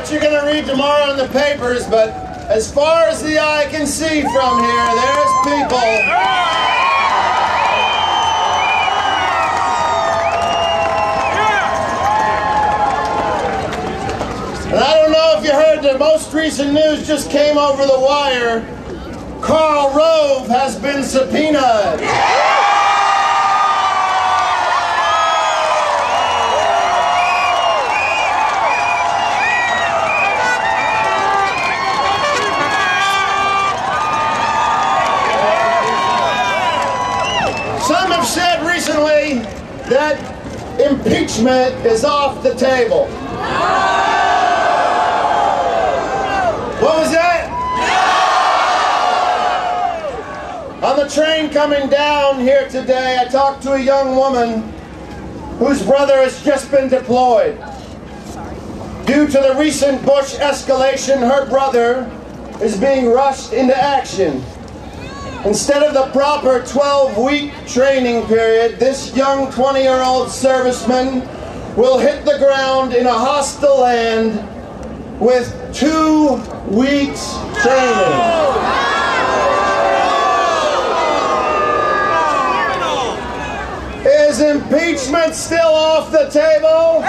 what you're going to read tomorrow in the papers, but as far as the eye can see from here, there's people. And I don't know if you heard, the most recent news just came over the wire. Karl Rove has been subpoenaed. Some have said recently that impeachment is off the table. What was that? On the train coming down here today, I talked to a young woman whose brother has just been deployed. Due to the recent Bush escalation, her brother is being rushed into action. Instead of the proper 12-week training period, this young 20-year-old serviceman will hit the ground in a hostile land with 2 weeks training. Is impeachment still off the table?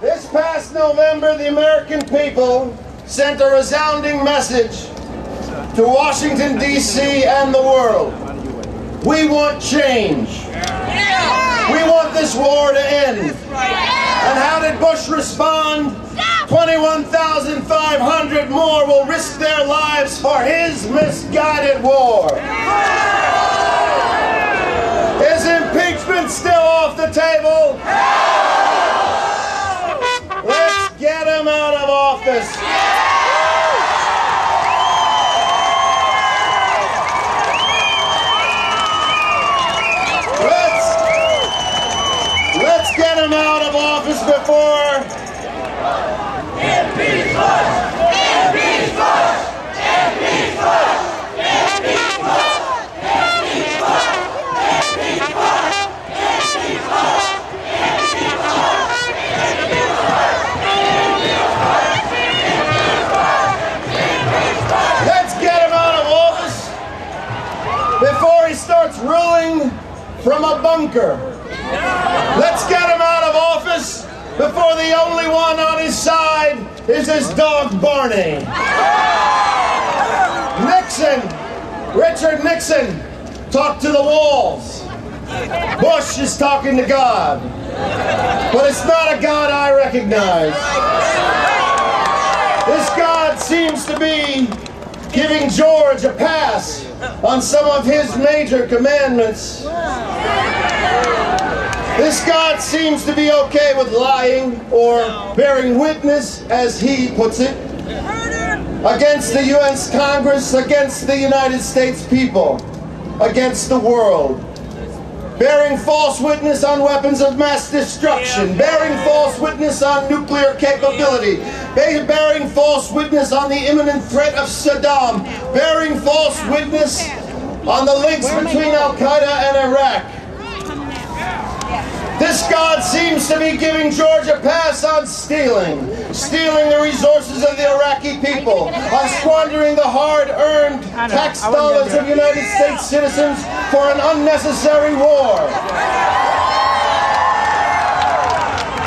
This past November, the American people sent a resounding message to Washington, D.C. and the world. We want change. We want this war to end. And how did Bush respond? 21,500 more will risk their lives for his misguided war. Is impeachment still off the table? Let's get him out of office. Let's get him out of office before impeach Bush! Impeach Bush! Impeach Bush! Impeach Bush! Impeach Bush! Impeach Bush! Impeach Bush! Let's get him out of office before he starts ruling from a bunker. Let's get him out of office before the only one on his side is his dog Barney. Nixon, Richard Nixon, talked to the walls. Bush is talking to God. But it's not a God I recognize. This God seems to be giving George a pass on some of his major commandments. This God seems to be okay with lying or bearing witness, as he puts it, against the U.S. Congress, against the United States people, against the world. Bearing false witness on weapons of mass destruction, bearing false witness on nuclear capability, bearing false witness on the imminent threat of Saddam, bearing false witness on the links between Al-Qaeda and Iraq. This God seems to be giving George a pass on stealing the resources of the Iraqi people, on squandering the hard-earned tax dollars of United States citizens for an unnecessary war.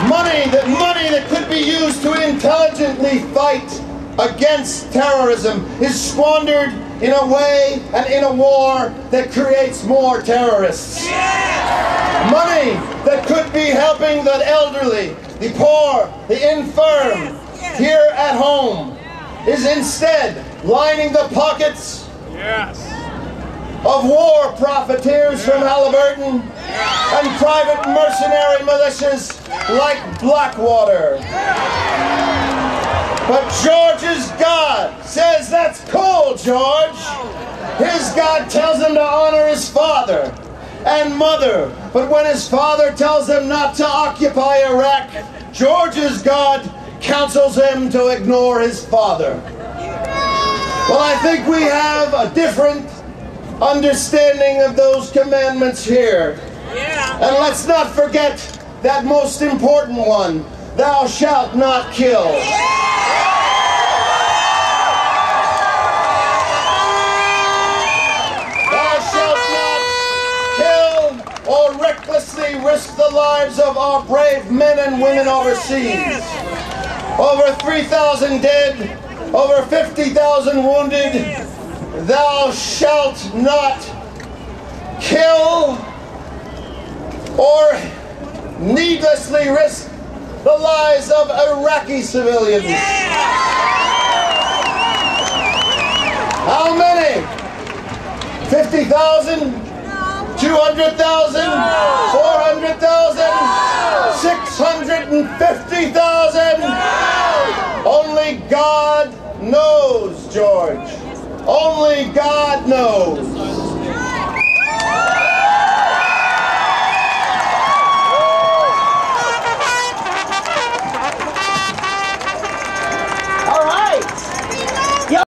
Money that could be used to intelligently fight against terrorism is squandered in a way and in a war that creates more terrorists. Money that could be helping the elderly, the poor, the infirm here at home is instead lining the pockets of war profiteers from Halliburton and private mercenary militias like Blackwater. But George's God says, that's cool, George. His God tells him to honor his father and mother. But when his father tells him not to occupy Iraq, George's God counsels him to ignore his father. Well, I think we have a different understanding of those commandments here. And let's not forget that most important one, thou shalt not kill. Thou shalt not kill or recklessly risk the lives of our brave men and women overseas. Over 3,000 dead, over 50,000 wounded. Thou shalt not kill or needlessly risk the lives of Iraqi civilians. How many? 50,000? 200,000? 400,000? 650,000? Only God knows, George. Only God knows.